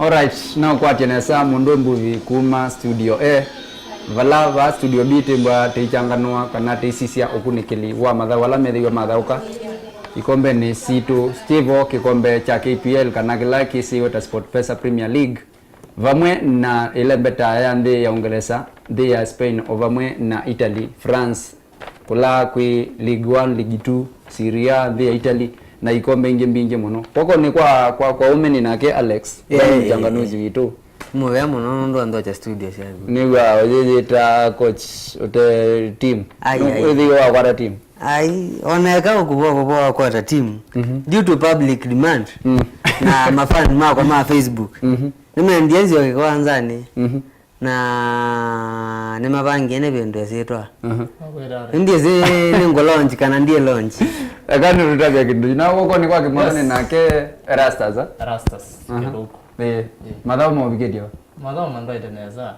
Alright, now kwa tenesa mundo mbuvi kuma studio A vala va studio B timbwa teichanganwa kana teisisia okunikili wa madha wala medhiwa madhauka ikombe ni C2 Steve kikombe cha KPL kana kila kisi wata SportPesa Premier League vamwe na ile beta ya ndi ya Uingereza ndi ya Spain ovamwe na Italy France kula kwi League 1 League 2 Serie A ndi ya Italy na ikombe inge muno koko ni kwa umeni nake Alex changanuzi witu muwe muno ndo ando cha studio sasa ni wa wajeta coach ote team wewe wa kwa team ai oneka kuboa kwa team due to public demand na mafan mako ma Facebook nimendienzi wake kwanza ni na nema bangene bendo setwa ndiye ze ningo launch kana ndiye launch akani rutaga kindu na woko ni kwa kimone nake Rastas kidogo madao mo bigedio madao mandai teneza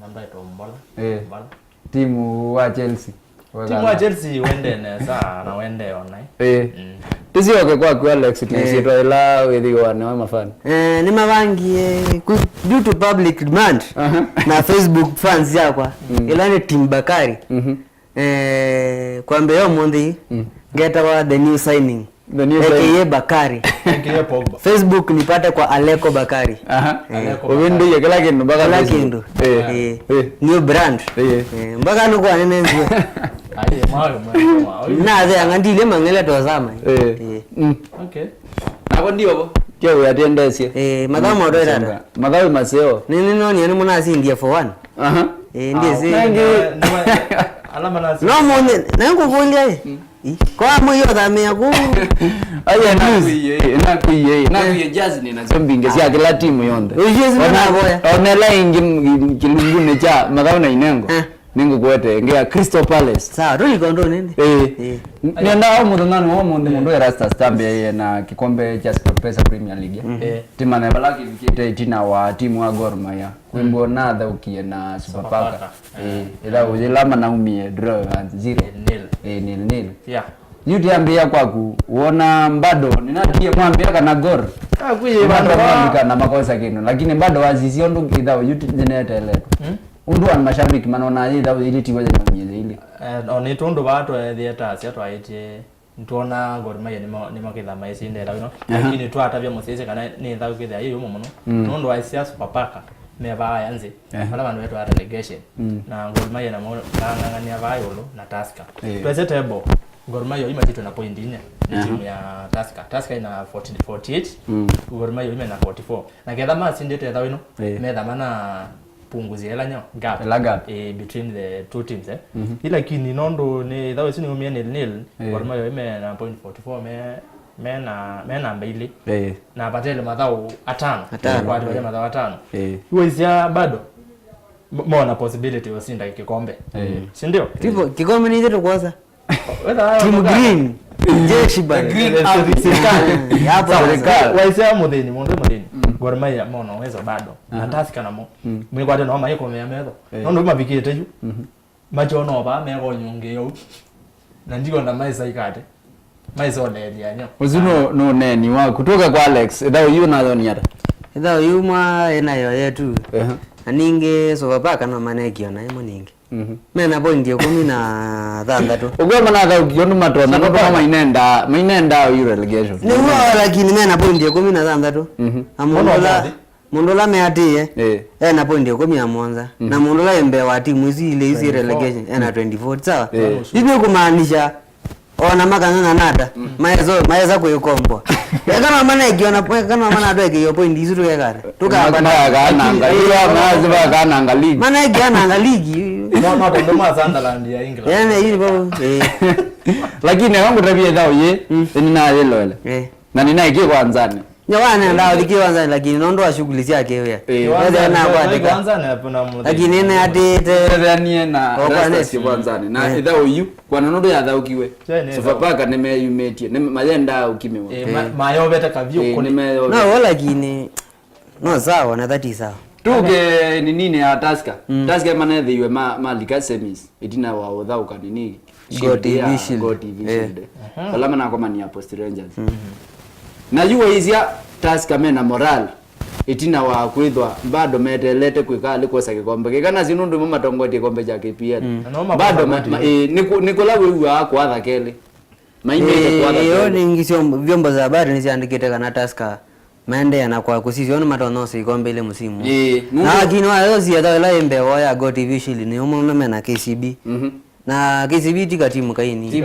mandai tombola timu wa Chelsea wende neza na wende online tisi wake kwa Alex tunaitwa ila wethi wane wa mafan ni mabangi due to public demand na Facebook fans yakwa ila ni team Bakari kwambe yo mundi geta wa the new signing aka Bakari aka Pogba Facebook nipate kwa Aleko Bakari Ovindo ye kila kindu mpaka kindu new brand mpaka nuko anene nzwe aye mayo na ze angandile mangele tozama okay nako ndio bo kyo ya tendency madao modo dada madao maseo nini noni yani muna si India for one ndiye zi alama nasi no monde nango kulia kwa moyo dhamia ku aya na kuiye jazz ni na zombi ngezi kila timu yonde ujezi na boya onela ingi kilungune cha madao na inengo ningo kwete ngia Crystal Palace sawa rudi kondo nini nenda au mudangano wa mundo ya Rastas tambe na kikombe cha SportPesa Premier League timu na balaki vikite itina wa timu wa Gor Mahia kwimbo na dha ukie na Sofapaka ila ujilama na umie draw 0-0 yeah yuti ambia kwaku uona bado ninatia mwambia kana Gor kuye bado na makosa kinu lakini bado wazisi ondu idao yuti zineta ile undu wa mashabiki manona idao ili tiwaje na mnyeze ile oni tundu batu thieta cia twaite ntona Gor Mahia ni makitha maisinde la no lakini twatavya musese kana ni thau kitha hiyo muno nundu wa cia Sofapaka me ba yanze wala bandu wetu relegation na Gor Mahia na ngangania bayolo na Tusker twese tebo Gor Mahia imatitu na point 4 ni timu ya Tusker ina 48 Gor Mahia ina 44 na ketha masindete thau ino me thamana punguzi hela nyo gap between the two teams ila kini nondo ni dawe sini umia nil Gor Mahia ime na point 44 me na mbili na patele madhao atano kwa wale madhao atano huizia bado mona possibility wasinda kikombe si ndio kikombe ni ndio kwanza team green jeshi bana green serikali hapo waisema modeni Gor Mahia mona uwezo bado na Tusker na mo mwe kwa no maiko me amedo nondo mabikite yu macho no ba me go nyonge yo na ndiko na maisa ikate maisa oneli yanyo uzuno no neni wa kutoka kwa Alex edao yu na doniata edao yu mwa enayo yetu aninge Sofapaka na manekio na yemo ninge mena point 16 ugoma na dao kiondu matona no kwa mainenda yu relegation ni wa lakini mena point 16 Mundola meatie na point 11 na Mundola embe wa timu ile relegation na 24 sawa hivi kumaanisha ona makanga nada maeza kuikombwa kama maana ikiona kama maana atoe hiyo point hizo tukakara tukapanda kana ligi maana ikiana ligi no ndo Sunderland ya England yani hiyo lakini wangu tabia zao ye ni na yelo ile na nina iki kwanzani nyawana ndao likianza lakini nondo wa shughuli zake wewe na kwa kwanza na kuna mmoja lakini na tedhanie na Rastas kwanzani na idhao yu kwa nondo ya dhao kiwe Sofapaka nimeyumetie mayenda ukimewa mayo beta kavyo kuni no lakini no sawa na that is sawa tuge ni nini ya Tusker manethe iwe malika semis itina wa udhao kanini God division alama na kwa mani ya Post Rangers na yuwa izia Tusker mena moral itina wa kwithwa bado metelete kwika alikosa kikombe kana sinu ndu matongotie kombe cha KPL bado Nikola wewe wako atha kele maimete kwa hiyo ningisio vyombo za habari nisiandikite kana Tusker maende na kwa kusisiona matonosi ikombe ile msimu na kinwa yosi ya dawela embe wa Go TV shili ni umu na KCB na KCB tika timu kaini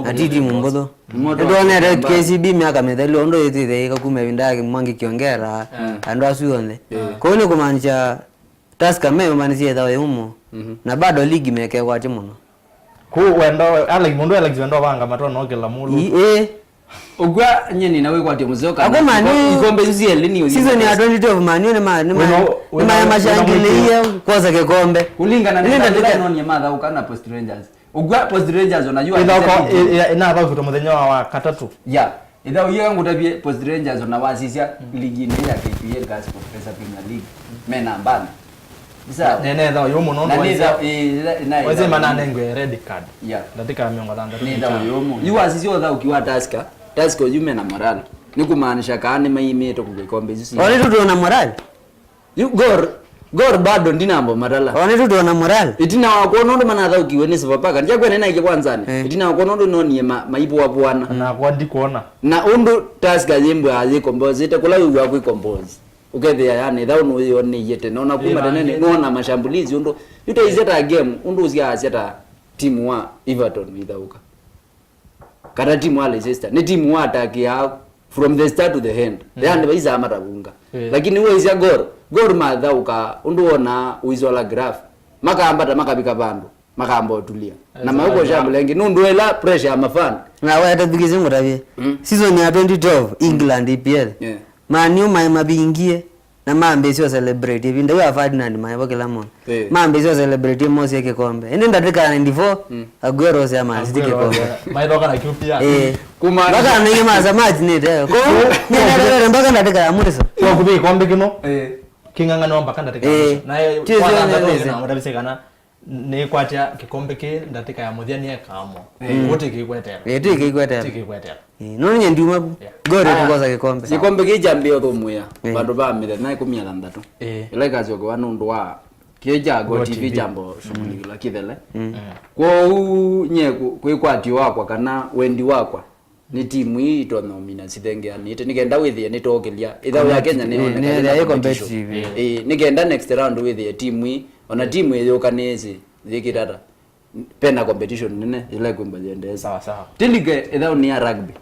na timu mbodo ndo ne KCB miaka medali ondo yete ikakume bindake mwangi kiongera ando asuone kwa hiyo kumaanisha Tusker meme manisia dawe umu na bado ligi meke kwa timu no ku wendo Alex wendo banga matono kila mulu ugwa nyeni nawe kwa timu zoka ikombe zile ni season ya 2012 manu ni mashangilia kwanza kikombe kulingana na ndio ya madha ukana Post Rangers ugwa Post Rangers unajua ina kwa muthenya wa katatu idha uyenga ngutabie Post Rangers na wasisia ligi ni ya KPL gas Professor Premier League mena mbana sawa nene dha yomo nondo weze manane ngwe red card ndatika miongo thanda ni dha yomo yu wasisio dha ukiwa Tusker yume na moral ni kumaanisha kaane maimete kugikombe zisi wale tu na moral yu gor bado ndinambo marala wale tu na moral itina wako nondo manatha ukiwe ni Sofapaka njakwe nena ike kwanzane itina wako nondo nonie maipo wa bwana na kwa ndikuona na undu Tusker yembo aje compose kula yu wako compose ukethia yani tha unu yo ni yete nona kuma tenene nona mashambulizi undu yutaizeta game undu uzia aseta timu wa Everton withauka kada timu wa Leicester ni timu wa attack ya from the start to the end yani baiza amatagunga lakini wewe izia gor mathauka undu ona uizola graph makambata makabika bandu makambo tulia na mauko shambulengi nundu ela pressure ya mafan na wewe atabikize ngotabie season ya 2012 England EPL Man U mabingie na mambe sio celebrate hivi ndio Ferdinand mayo kila mmoja mambe sio celebrate mosi yake kombe ende ndataka 94 Aguero sema sitike kombe maidoka na QPR kuma baka ninge mazamaji ni leo ko nenda mpaka ndataka amuriso kwa kubi kombe kino kingangano mpaka ndataka na kwanza ndio ndabisekana ni kwacha kikombe ki ndatika ya muthia ni ekamo wote kikwetera tikikwetera no nye nduma gore kukosa kikombe ki jambio thumuya bandu ba mire na 13 ile kazi yako wanundu wa kieja Go TV jambo shughuli la kithele kwa nye kwikwatio wakwa kana wendi wakwa ni timu hii to nomina sithengea nite nigenda withie nitokelia ithaũ ya Kenya ni competitive nigenda next round withie timu hii ona timu hiyo kanezi thikirara pena competition nene ile kwamba jende sawa tilige ithaũ ni ya rugby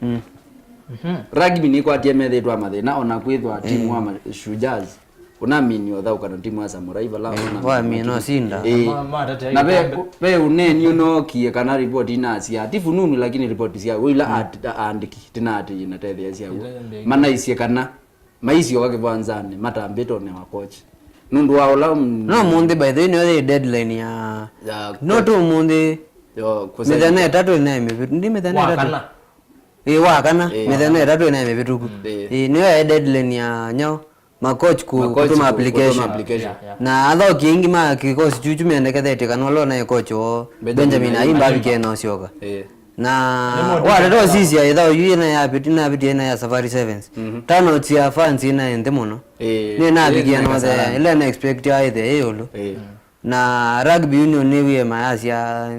rugby ni kwatie methitwa mathina ona kwithwa timu wa Shujaz unamini otha ukana timu ya Samurai vala wa mimi no sinda na be uneni unokie kana report ina cia tifu nunu lakini report cia wila andiki tinati inatethia cia mana isie kana maisio wakibwanzane matambito ne wa coach nundu wa ola no mundi by the way deadline ya no to mundi yo kusema tatu na imevitu ndi methane tatu wakana methane tatu na imevitu ni ya deadline ya nyao makoch kutuma application na adho kingi ma kikosi chuchu mendekete kana lona coach wo Benjamin Ayimba bikeno sioka na wale ndo sisi ya idha yuna ya bitina bitina ya Safari Sevens tano tia fans ina ende muno ni na bikeno the ile na expect ya ide yolo na rugby union ni we mayasia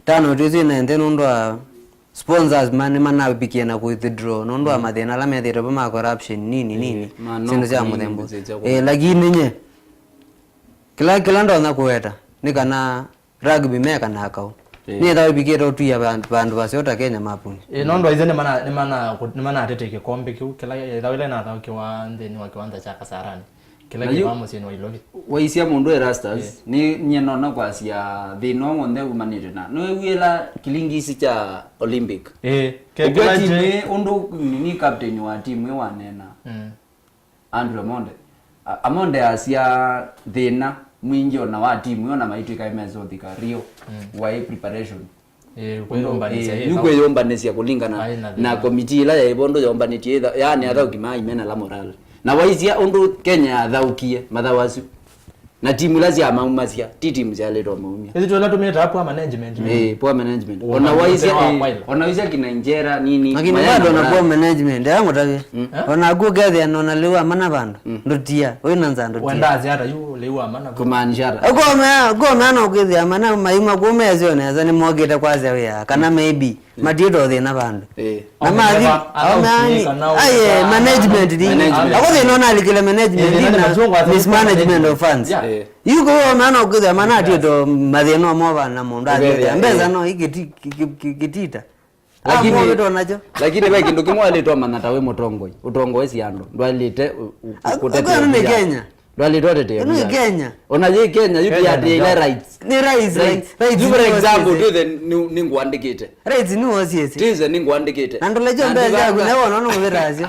tano tizi na ende ndo sponsors mana bikiena ku withdraw nondo amathina la methira ba corruption nini sino cia muthembo lakini nye kila ndo na kuweta ni kana rugby meka na akao ni thawe bikira tu ya bandu basiota Kenya mapuni nondo izene mana atete kikombe kiu kila thawe na thawe kiwa ndeni wa kiwanda cha Kasarani kila kibamo sino ilovi waisia mundu Erastus ni nyeno na kwasia thino wonde umanire na no wila kilingisi cha Olympic kekela je undu ni captain wa timu wanena Andrew Amonde asia thina mwingi ona wa timu ona maitwika imezo thika Rio wa preparation yuko yombanisia kulingana na committee la ya ibondo yombanitie yani atha ukimai mena la moral na waisia undu Kenya thaukie mathawasu na timu lazima amaumazia timu zialetwa maumia hizo tu tumeta hapo management poor management onaweza kina Injera nini lakini bado na poor management yangu tawe onagu gethe anona lewa mana bandu ndotia wewe nanza ndotia wandazi hata yu lewa mana kumanjara go mana ugethe amana maima kumezio neza ni mogeta kwaze wewe kana maybe matito thina bandu na mathi aye management dini akoze nona alikile management na mismanagement of funds yuko mana ugethe amana atito mathino mo bana mundu atete mbeza no ikitita lakini wewe kindu kimwe aletwa manata we mutongoi utongoi siando ndwalite kutetea ni Kenya ndwalite ni Kenya onaje Kenya yupi ya ile rights ni rights for example do the ni ngwandikite rights ni wosiese tize ni ngwandikite andolejo mbeza kuna wana no mvirazi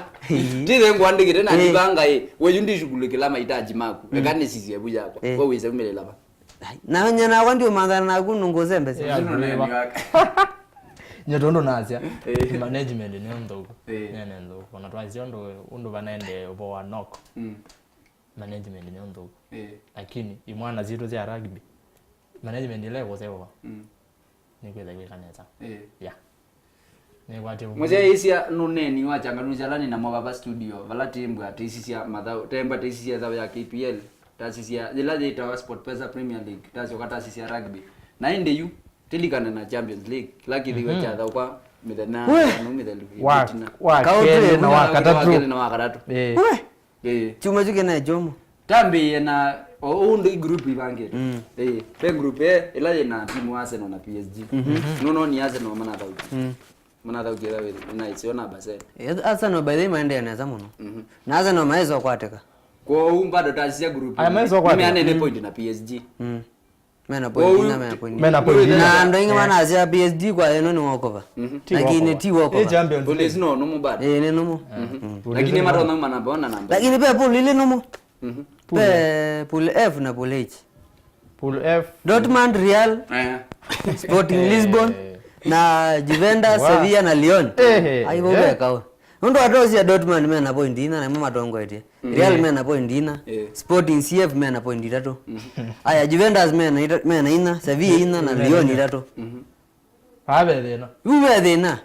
tize ngwandikite na ndibanga we yundi shughulika mahitaji mako ekane sisi hebu yako wewe uweze umelela ba na nyana wandio mandana na kunungoze mbese nyotondo nazia management ni ndo nene ndo ona twazio ndo banaende obo wa knock management ni ndo lakini imwana zito za rugby management ile ko sewa ni kweza kaneza ya ni kwati mzee isia nuneni wachanganuza lani na mababa studio vala timu ya TCC madhao temba TCC ya KPL taasisi ya zilaje itawa Sport Pesa Premier League taasisi wakati taasisi ya rugby na inde yu tilikana na Champions League laki liwe cha kwa midana no midelu wa na wakatatu chuma chuke na jomo tambi na ondo group ibange pe group ilaje na timu Arsenal na PSG no ni Arsenal mana dauki dawe na isiona base Arsenal by the mind na zamuno na Arsenal maezo kwateka kwa bado taasisi ya group mimi anene point na PSG mena point na ndo inga mana azia PSG kwa eno ni wakova lakini ti wakova champions police no mubada ne no lakini mara ndo mana bona namba lakini pe pool ile no pe pool F na pool H pool F Dortmund Real Sporting Lisbon na Juventus Sevilla na Lyon aibo beka ndo atozi ya Dortmund mena point ina na mama tongo eti Real mena point ina Sporting CF mena point itatu aya Juventus mena ina Sevilla ina na Lyon itatu abe thina uwe thina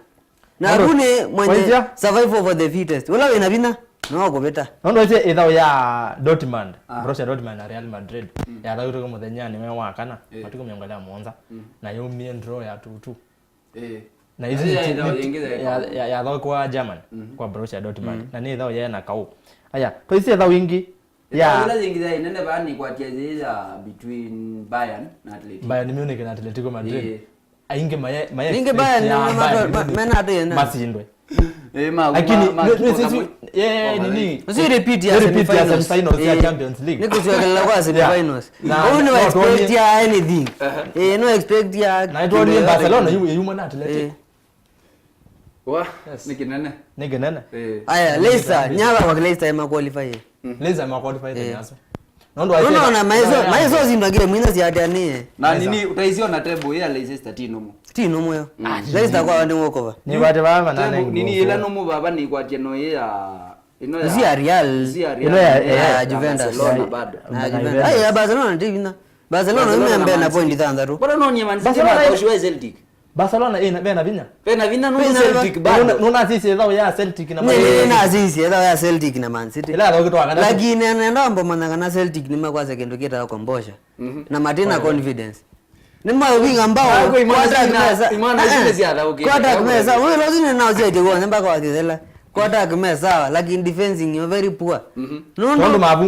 na kune mwenye survival for the fittest wala wena bina no gobeta ndo ite ithao ya Dortmund Borussia Dortmund na Real Madrid ya thao tuko muthenya ni mewa kana matuko miongelea Monza na yo mie draw ya 2-2 na hizi ya thao kwa German kwa Borussia Dortmund na ni thao ya na kau aya kwa hizi thao wingi ya ila zingiza inene bani kwa chezeza between Bayern na Atletico Bayern Munich na Atletico Madrid ainge maye ninge Bayern mena atena masindwe lakini sisi nini usi repeat ya semi-finals ya Champions League niko tuwekela kwa semi-finals no expect ya anything no expect ya na ito ni Barcelona yumo na Atletico wa nikinene aya Leicester nyala wa Leicester ma qualify Leicester ma qualify nyaso no na maizo zindagire mwina ziatani na nini utaisiona table ya Leicester tino mo yo Leicester kwa ndi ngokova ni bate baba nane nini ila no mo baba ni kwa cheno ya ino ya Real ino ya Juventus bado na Juventus ay Barcelona ndivina Barcelona imembe na point thandatu bora no nyema nzima kwa Celtic Barcelona bena vinya no Celtic bado nuna sisi thao ya Celtic na na sisi thao ya Celtic na Man City ila thao kitwa kana lakini anaenda mbona na Celtic ni makwa second kita kwa mbosha na Martina confidence ni mawinga ambao imana zile ziada okay kwa attack mesa wewe lazima nao zaidi kwa namba kwa tizela kwa attack mesa lakini defending you very poor ndo mabu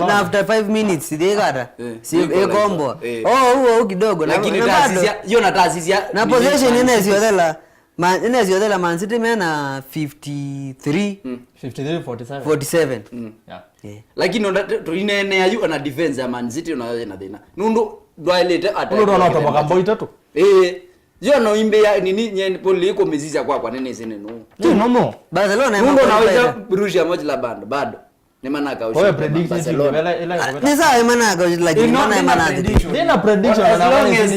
na after 5 minutes they got si e combo huo kidogo lakini taasisi hiyo na taasisi na possession inaziothela Man City mena 53-47 lakini ndo inene ayu ana defense ya Man City na thina nundu ndwailete attack ndo ndo toboka boy tatu yo no imbe ya nini nyeni poli iko mezizia kwa nene zene no ti nomo Barcelona nundu naweza Borussia Mönchengladbach bado ni manaka usho Barcelona ni sawa manaka like manaka nina prediction na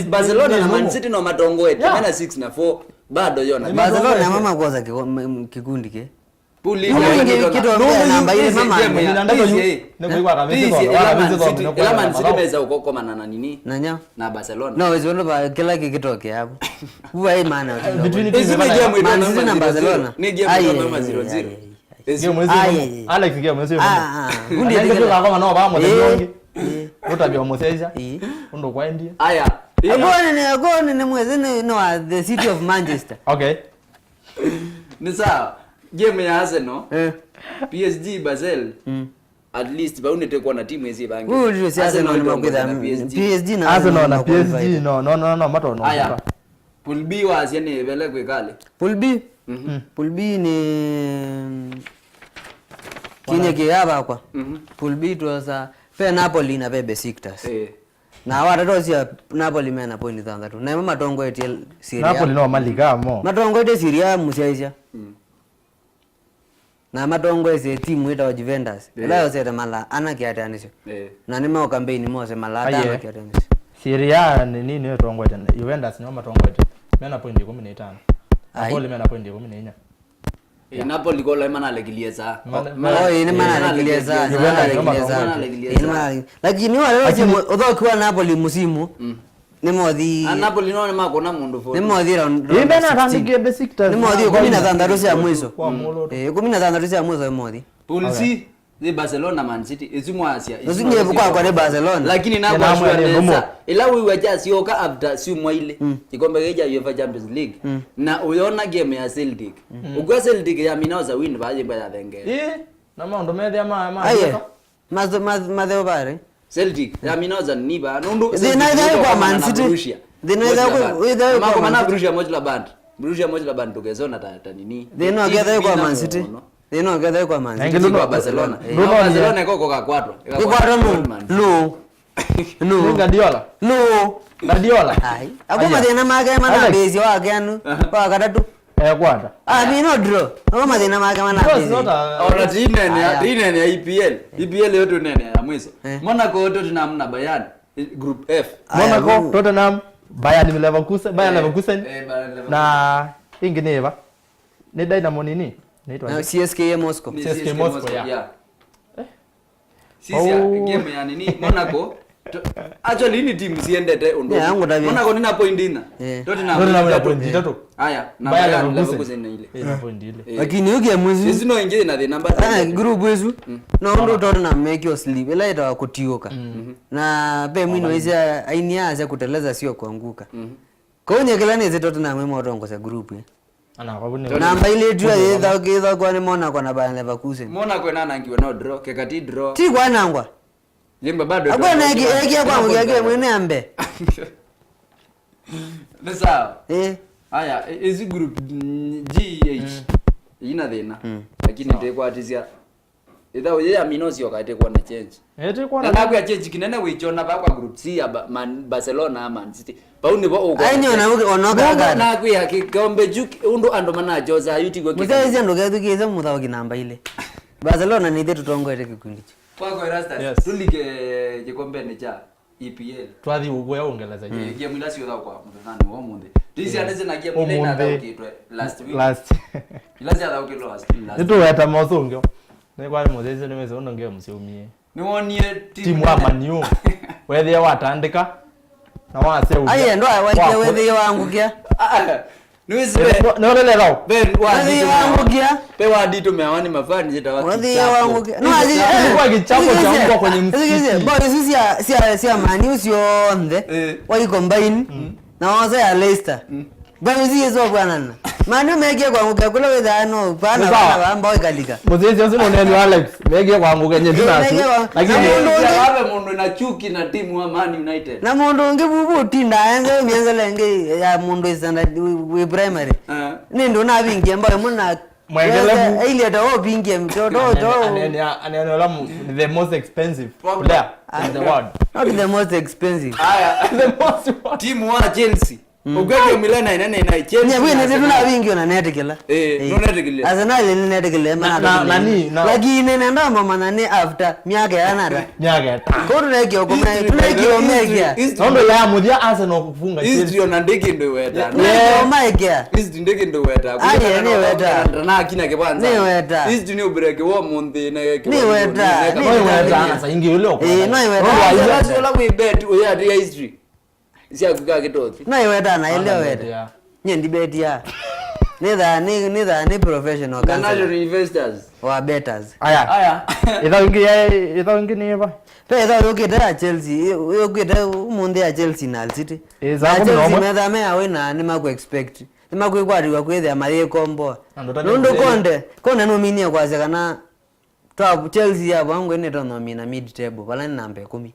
Barcelona na Man City no matongo eti mena 6 na 4 bado yo na Barcelona mama kwanza kikundi ke Puli kitu namba ile mama ninataka ni kwa kabisa ila mnaweza ukokoma na nini nanya na Barcelona no wewe ba kila kikitoke hapo wewe maana between teams na Barcelona ni game kama 0-0 Alex game mwezi gundi ndio kama no ba mo ndio utabia moseza ndo kwa India aya agone ni mwezi no the city of Manchester okay ni sawa game ya Arsenal PSG Basel at least baunete kwa na timu hizi bangi huyu si Arsenal ni makwenda PSG na Arsenal na PSG no mato no aya Pool B was yani vele kwa kale Pool B ni kinye kiaba kwa Pool B tuosa pe Napoli na pe Besiktas na watoto Napoli mena point thanga na matongo eti Serie A Napoli no maliga mo matongo eti Serie A musiaisha na matongo ese timu ita wa Juventus la yosete mala ana kiatanisho na nime campaign mose mala ana kiatanisho Serie A ni nini tongo eti Juventus no matongo eti mena point 15 Napoli mena point 14 Napoli gola imana legilieza ina maana legilieza lakini wale wote udhokiwa Napoli musimu ni modhi Napoli no mako na mundu fo ni modhi ibena tandikie Besiktas ni modhi 16 ya mwisho 16 ya mwisho modhi Pool C ni Barcelona Man City izimwa Asia usinye kwa ni Barcelona lakini na kwa shwara ila wewe just yoka after si mwaile kikombe geja UEFA Champions League na uliona game ya Celtic ugwa Celtic ya Minoza win baje mbaya thenge na maondo methe ama aye mazeo bare Celtic ya Minoza ni ba nundu zinaida kwa Man City zinaida kwa Man City Borussia Mönchengladbach tugezona ta nini zino gedha kwa Man City zino gedha kwa Man City kwa Barcelona Barcelona iko kwa 4 no Guardiola ai akoma tena mana base wake anu kwa katatu kwata mimi no draw akoma tena mana base ona dinene ya EPL yote nene ya mwisho Monaco Tottenham na Bayern group F Monaco Tottenham Bayern Leverkusen na ingineva ni Dynamo nini naitwa CSKA Moscow ya sisi game ya nini Monaco actually ni team siendete ndo Monaco nina point ina Tottenham na point 3 haya na Bayern Leverkusen ile point ile lakini yuke mwizi sisi no ingie na the number group wezu na ndo Tottenham make your sleep ila ita kutioka na pe mwino hizi ainia za kuteleza sio kuanguka konye kila ni Tottenham motongo za group ana kwa bune namba ile tu ya kwa ni Monaco na Bayern Leverkusen Monaco na nangiwe no draw kekati draw ti kwa nangwa Jemba bado akwana ekia kwangu yake mwene ambe ni sawa haya hizi group GH ina thina lakini ndekwatizia itha uye ya Minosi wakati kwa na change na kwa change kinene wichona ba kwa group C ya Barcelona Man City pauni bo uko ainyo na onoka ga na kwa ya kikombe juki undu ando mana joza yuti kwa muzezi ndo gadukiza muthawo kinamba ile Barcelona ni thetu tongo ete kikundi kwa Rasta tulige kikombe ni cha EPL twathi ugwe ya Uingereza je mwila sio kwa mtandani wa munde tisi aneze na game ile na daukitwe last ila sia daukitwe last nito weta mosungyo ni kwa mozezi ni mezo ndo ngeo msiumie ni wonie timu wa Man U wethe watandika na wase uga aye ndo waike wethe wangu kia no lele lao ben wethe wangu kia pe wadi tumewani mafani zita waki wethe wangu kia no azi kwa kichapo cha mbwa kwenye msikiti boy sisi Man U sio onde wai combine na wase ya Leicester bado zizo bwana Man U megia kwa nguka kula wethe no bana bamba ikalika mozezi yote neno Alex megia kwa nguka nyetu lakini wawe mundu na chuki na timu wa Man United na mundu ngebubu tinda enze mienze lenge ya mundu standard we primary ni ndo na bingi ambaye muna mwengelevu ile ndo bingi mtoto anene la the most expensive player in the world not the most expensive haya the most timu wa Chelsea Ugake milana ina Chelsea. Nye bwene tuna wingi na netikila. No netikila. Arsenal ni netikila maana. Nani? Lakini nenda mama nani after miaka yana. Miaka. Ko tunekio mekia. Ndo ya mudia Arsenal kufunga Chelsea. History na ndege ndo weta. Ndio mekia. History ndege ndo weta. Aye ni weta. Na akina ke kwanza. Ni weta. History ni ubreke wa monde na ke. Ni weta. Ni weta sasa ingi ule kwa. Ni weta. Wala we bet we ya history. Sia kukaa kitoti. Na weta na ile weta. Nyendi betia. Ni professional cancer. National investors wa betters. Aya. Ida wingi ni hapa. Pe ida ukita Chelsea, ukita munde ya Chelsea na City. Chelsea medame awe na ni maku expect. Ni maku kwari kwethe amaye kombo. Ndo konde nominia kwa kana top Chelsea ya bangu ene to nomina mid table bala ni namba 10.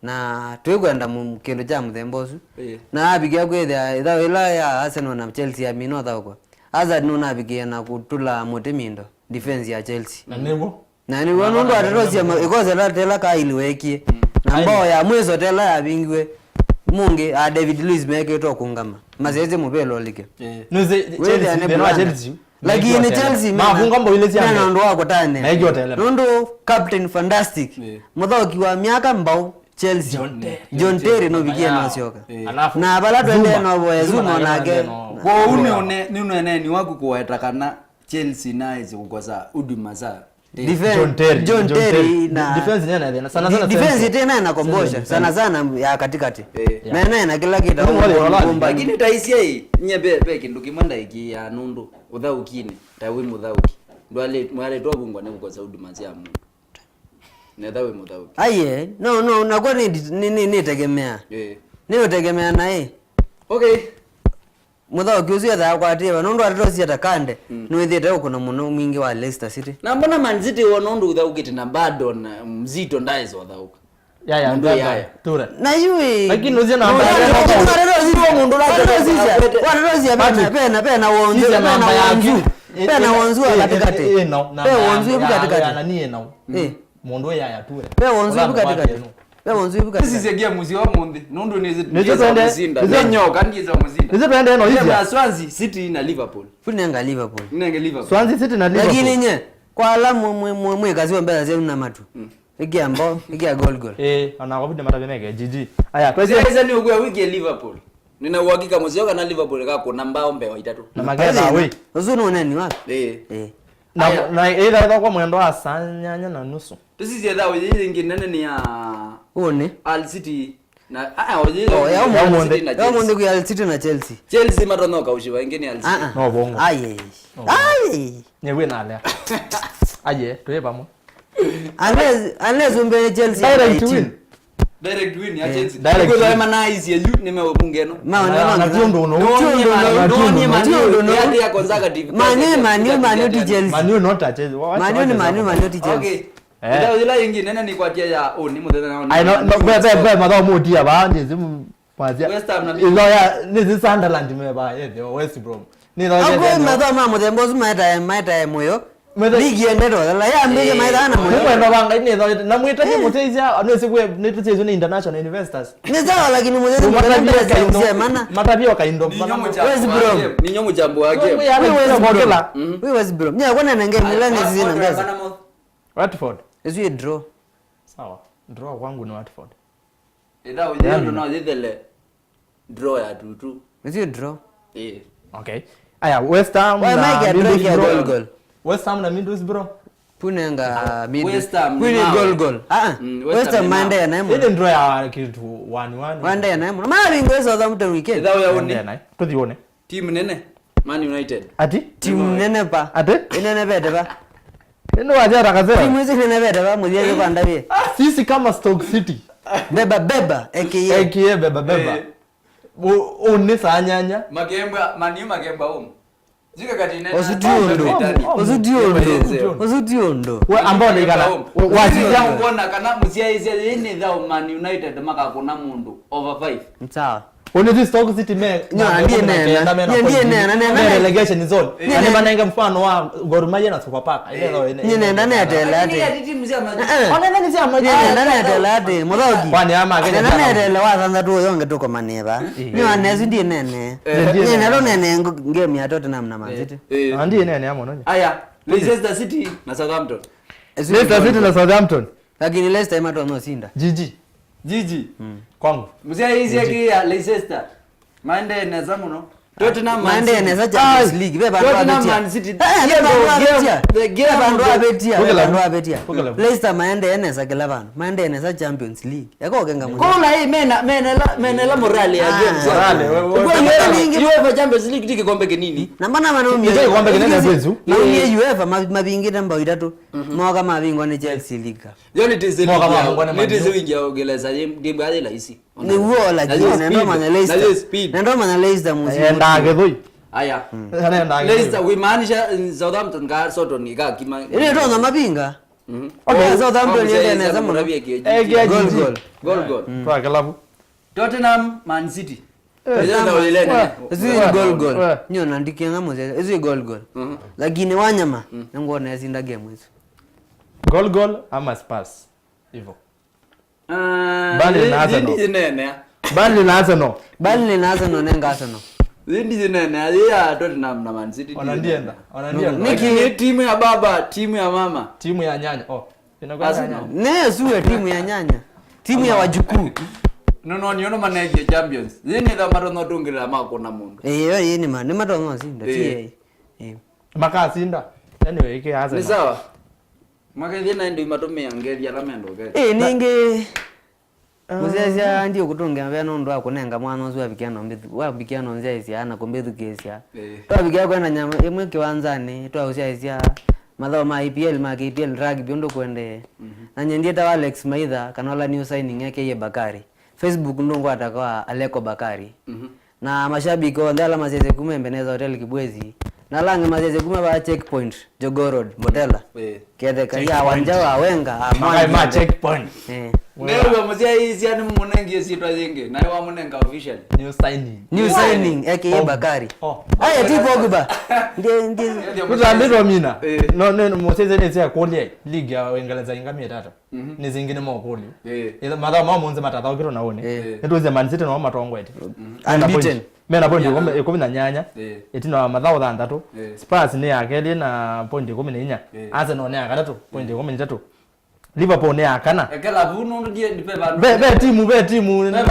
Na twekwenda mu kendo cha muthembosu na abigia kwethe ida ila ya Arsenal na Chelsea ya mino thauko Hazard no nabigia na kutula motemindo defense ya Chelsea na ni wono atatosia ikoze la tela ka iliwekie na mbao ya mwezo tela ya bingwe munge a David Luiz meke to kungama mazeze mubelo like nuze Chelsea lakini Chelsea mafunga mbo ile sia na ndo wako tane ndo captain fantastic mudhoki wa miaka mbao Chelsea John Terry no bigie no sioka na bala twende no boye Zuma na ge kwa une ni waku kuwaeta kana Chelsea nice kukosa uduma za John Terry na defense nene sana defense tena inakombosha sana ya katikati maana na kila kitu lakini taisia hii nyebe peke ndo kimanda iki ya nundu uthaukini tawe muthauki ndwale mwale twabungwa ne kukosa uduma za mu nethawe muthauki aye no na kwa ni tegemea ni utegemea na okay muthauki ucio tha kwatia nondo atatosia takande nwithite ukuna muno mwingi wa Leicester City na mbona Man City wonondo uthaukite na bado na mzito ndaise wathauka ya tura na yui lakini uzi na mundu la watatosia pena wonzu pena wonzu katikati pe wonzu katikati na nie na mundu ya tura pe wonzu katikati This is a game muzi wa mundi. Nondo nizo muzinda. Nyoka ndizo muzinda. Nizo twende no hizi. Ya Swansea City na Liverpool. Funenga Liverpool. Nenge Liverpool. Swansea City na Liverpool. Lakini nye kwa alamu mwe kazi wa mbele zenu na matu. Ikia ambao, ikia goal. Anakopita mata bemeke GG. Aya, kwa hiyo ni ugwa wiki ya Liverpool. Nina uhakika muzioka na Liverpool kako namba ombe wa itatu. Na mageza we. Uzuno nani wapi? Na ila kwa mwendo wa sanyanya na nusu. Tusizi ya dawo yeye ngine nene ni ya One Al City na ya monde ku Al City na Chelsea matonoka ushiba ingine Al City no bongo aye nyewe na ale aje toye pamo unless umbe Chelsea direct win ya Chelsea because I am nice ya youth nimewabungeno na tundo no ya conservative Man ti Chelsea Man not Chelsea Man ti Chelsea okay ndio ila ingine nene ni kwa tia ya ni muthetha na I know be madao motia ba ndizi mpazia West Ham na ilo ya ni Sunderland me ba West Brom ni ro je ako madao ma muthembo maita moyo ligi endero la ya mbege maita na moyo mwendo banga ni ro na mwitaje muteizia anwese kwe netutezo ni international investors ni sawa lakini muthembo maana matabio kaindo West Brom ni nyomo jambo wake West Brom nya kwa nenge Milan zina mbeza Watford Is draw. Sawa. Draw wangu ni Watford. Ida ujia ndo na zidele draw ya 2-2. Is draw? Okay. Aya West Ham na goal. West Ham na Middlesbrough. Punenga West Ham ni goal. West Ham mande ya naimo. Ile draw ya kitu 1-1. Mande ya naimo. Mara ingwe Southampton weekend. Ida ya one. Tuzione. Team nene Man United. Ati? Team nene pa. Ati? Nene bete ba. Ndio waje rakazera. Timu hizi nene bete ba mudie kwa ndabie. Sisi kama Stoke City. Beba aka beba. One sanyanya. Magemba magemba Zika kati nene. Osudiondo. We ambao ni kana. Wajia kuona kana muzia hizi ni dhao Man United maka kuna mundu over 5. Sawa. Oni this Stoke City me. Ndiye nena. Relegation zone. Ani manenga mfano wa Gor Mahia na Sofapaka. Nye nenda netela ate. Ona nani sia maji. Nenda netela ate. Muthogi. Kwani ama Kenya. Nenda netela wa sasa tu yonge tuko maneva. Nye anezi ndiye nene. Nye nero nene game ya Tottenham na Man City. Ndiye nene amo nani. Aya, Leicester City na Southampton. Leicester City na Southampton. Lakini Leicester imato no sinda. Gigi. Kwangu. Mzee hizi yake ya Leicester. Mande na zamuno. Tottenham Mande na za Champions League. Beba Tottenham Man City. The game bandu abetia. Leicester maende na za kelabano. Mande na za Champions League. Yako kenga mwe. Kola hii menela morale ya game. Morale. UEFA Champions League tiki kombe kinini? Na mbona manaumia. Tiki kombe kinene kwetu. Na unie UEFA mabingita mbao itatu. Mwaka mabingwa ni Chelsea League. Yoni tizeli. Ni tizeli Uingereza game gani rahisi. Ni wola jina ndo maana Leicester. Ndo maana Leicester muziki. Enda gedoi. Aya. Leicester wimaanisha Southampton ka Soton ika kima. Ile ndo na mabinga. Okay, Southampton ile na zamu. Goal. Kwa klabu. Tottenham Man City. Ezi goal. Nyo nandike ngamo zile. Ezi goal. Lakini wanyama ngo na zinda game hizo. Goal ama Spurs. Hivyo. Bali na Arsenal. Bali na Arsenal nenga Arsenal. Zindi zinene ya Tottenham na Man City. Wanandienda. Niki timu ya baba, timu ya mama, timu ya nyanya. Inakuwa nyanya. Ne suwe timu ya nyanya. Timu ya wajukuu. No niona manage champions. Zini da marono tungira mako na mundu. Yeye ni man, ni marono sinda. Maka sinda. Anyway, iki Arsenal. Ni sawa. Maka thina ndio matome yangeria lamendo gari. Ninge Muzezia ndio kutunga mbya ndo akunenga mwana uzu abikiano mbithu wabikiano nzezi ana kombethu kesia twabikia kwenda nyama imwe kiwanzani twausia madhao ma IPL ma KPL rugby ndo kwende na nyendie ta Alex Maitha kanola new signing yake ye Bakari Facebook ndo ngo atakawa Aleko Bakari na mashabiki ondala mazeze kumembeneza hotel Kibwezi na lange mazeze kuma ba checkpoint Jogorod Mbotela kede kaya wanja wa wenga ma checkpoint Nero mzee hizi yani mmonengi sitwa zenge na wa mmonenga official new signing aka Bakari aya tipo kuba ndiye kuzambirwa mina no moseze nezi ya kole league ya Uingereza ingamia tata ni zingine mo kole ile madha mama monze matata ukiro naone ndoze Man City no matongo eti unbeaten mena point 18 etino madha uthandatu Spurs ni akeli na point 14 Arsenal ni akatatu point 13 Liverpool ni akana ekela vuno ndiye dipe bandu be timu be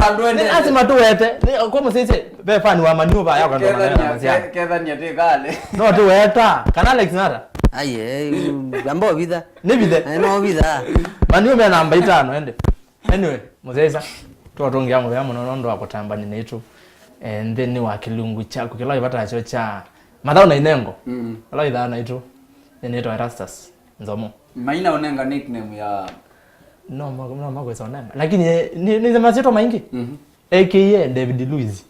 bandu ende asima tu wete kwa msese be fan wa manuva yako ndo maana kedha ni atekale no tu weta kana Alex Nara aye gambo vida ni vida no vida manuva namba 5 ende anyway msesa tuwatongia ngo ya muno ndo akotamba ni netu and then ni wa kilungu chako kila ipata cho cha madhao na inengo wala idha na itu neto Erastus Nzomo maina onenga nickname ya no mago sana lakini ni zama zetu maingi aka David Luiz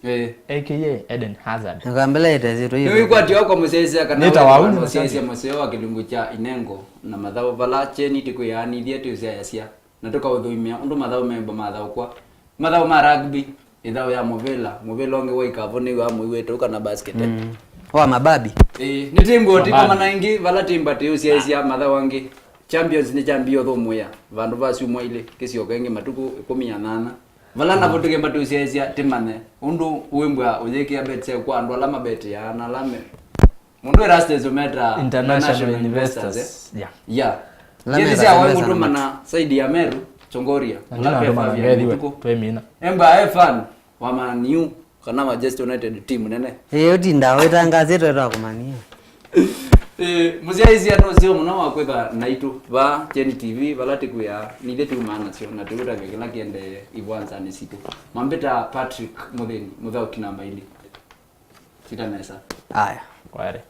aka Eden Hazard ngambele itazeto hiyo hiyo kwa tioko msese kana nita wauni msese mseo wa kilungu cha inengo na madhao vala cheni tiko ya ni dia tu sia natoka udhuimia ndo madhao memba madhao kwa madhao ma rugby idhao ya movela onge waika voni wa mwiwetu kana basket wa mababi ni timbo tiko manaingi vala timba tu sia madhao wangi Champions ni champion thomoya vandu vasumwa ile kesio kenge matuku 18 vala na votuke mbatu sia timane undu uimbwa ujekia betse kwa andu alama bete ya na lame mundu Erastus metra international investors yeah yeye sia wa mundu mana saidi ya Meru Chongoria la pefa vya tuko twemina emba fan wa Man U kana Manchester United team nene hiyo tinda wetangazeto ra kumania muzia hizi ano sio mno wakwetha naitu va Cheni TV valati kuya nile tu maana sio na tukuta kila kiende Ivanza ni siku mambeta Patrick Mutheni muthao kinamba ili sita mesa haya kware